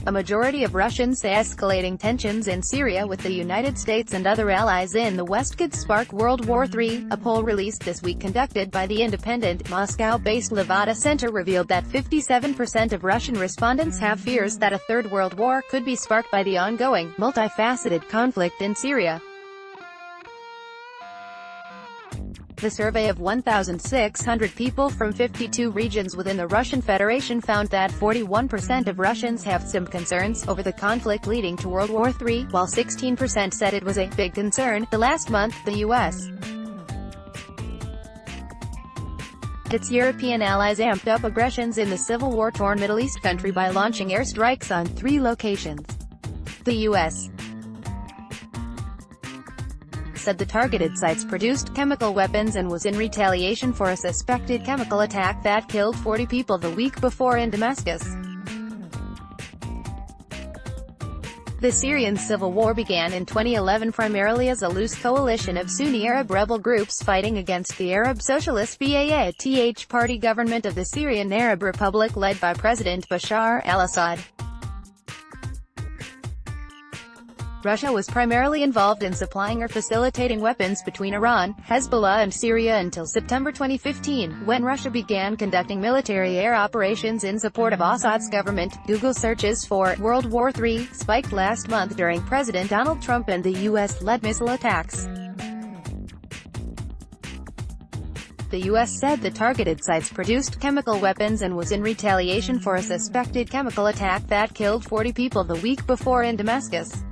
A majority of Russians say escalating tensions in Syria with the United States and other allies in the West could spark World War III. A poll released this week conducted by the independent, Moscow-based Levada Center revealed that 57% of Russian respondents have fears that a third world war could be sparked by the ongoing, multifaceted conflict in Syria. The survey of 1,600 people from 52 regions within the Russian Federation found that 41% of Russians have some concerns over the conflict leading to World War III, while 16% said it was a big concern. The last month, the U.S. its European allies amped up aggressions in the civil war-torn Middle East country by launching airstrikes on 3 locations. The U.S. said the targeted sites produced chemical weapons and was in retaliation for a suspected chemical attack that killed 40 people the week before in Damascus. The Syrian civil war began in 2011 primarily as a loose coalition of Sunni Arab rebel groups fighting against the Arab Socialist Ba'ath Party government of the Syrian Arab Republic led by President Bashar al-Assad. Russia was primarily involved in supplying or facilitating weapons between Iran, Hezbollah and Syria until September 2015, when Russia began conducting military air operations in support of Assad's government. Google searches for World War III spiked last month during President Donald Trump and the U.S.-led missile attacks. The U.S. said the targeted sites produced chemical weapons and was in retaliation for a suspected chemical attack that killed 40 people the week before in Damascus.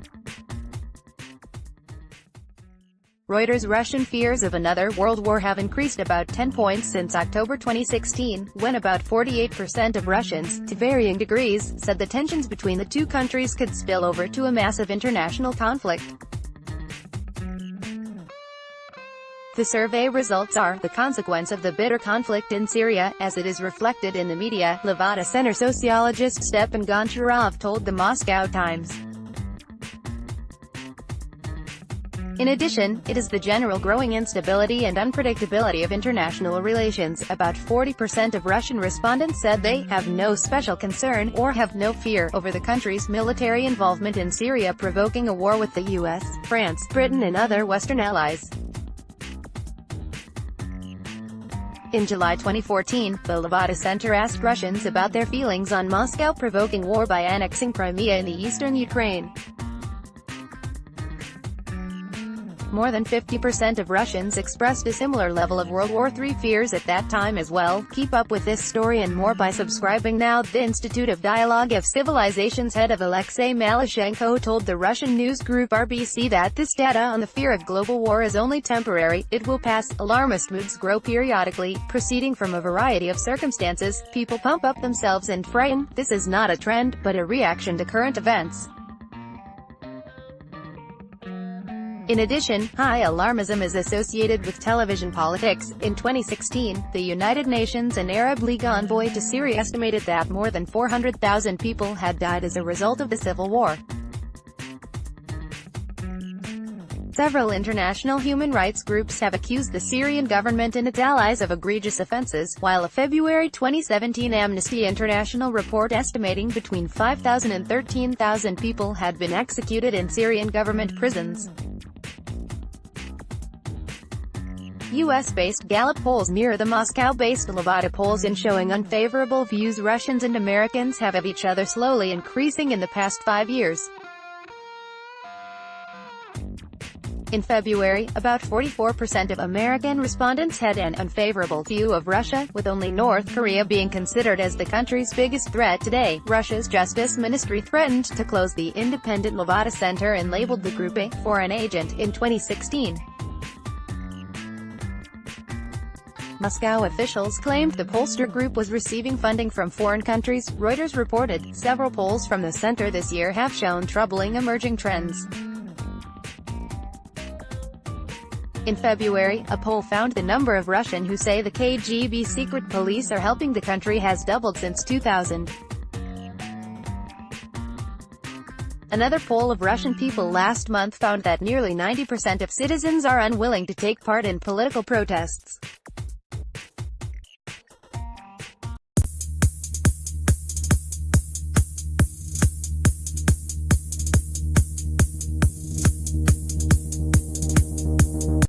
Reuters' Russian fears of another world war have increased about 10 points since October 2016, when about 48% of Russians, to varying degrees, said the tensions between the two countries could spill over to a massive international conflict. The survey results are the consequence of the bitter conflict in Syria, as it is reflected in the media, Levada Center sociologist Stepan Goncharov told the Moscow Times. In addition, it is the general growing instability and unpredictability of international relations. About 40% of Russian respondents said they have no special concern, or have no fear, over the country's military involvement in Syria provoking a war with the US, France, Britain and other Western allies. In July 2014, the Levada Center asked Russians about their feelings on Moscow provoking war by annexing Crimea in the eastern Ukraine. More than 50% of Russians expressed a similar level of World War III fears at that time as well. Keep up with this story and more by subscribing now. The Institute of Dialogue of Civilizations head of Alexei Malyshenko told the Russian news group RBC that this data on the fear of global war is only temporary, it will pass. Alarmist moods grow periodically, proceeding from a variety of circumstances. People pump up themselves and frighten. This is not a trend, but a reaction to current events. In addition, high alarmism is associated with television politics. In 2016, the United Nations and Arab League envoy to Syria estimated that more than 400,000 people had died as a result of the civil war. Several international human rights groups have accused the Syrian government and its allies of egregious offenses, while a February 2017 Amnesty International report estimating between 5,000 and 13,000 people had been executed in Syrian government prisons. US-based Gallup polls mirror the Moscow-based Levada polls in showing unfavorable views Russians and Americans have of each other slowly increasing in the past 5 years. In February, about 44% of American respondents had an unfavorable view of Russia, with only North Korea being considered as the country's biggest threat today. Russia's Justice Ministry threatened to close the independent Levada Center and labeled the group a foreign agent in 2016. Moscow officials claimed the pollster group was receiving funding from foreign countries, Reuters reported. Several polls from the center this year have shown troubling emerging trends. In February, a poll found the number of Russian who say the KGB secret police are helping the country has doubled since 2000. Another poll of Russian people last month found that nearly 90% of citizens are unwilling to take part in political protests.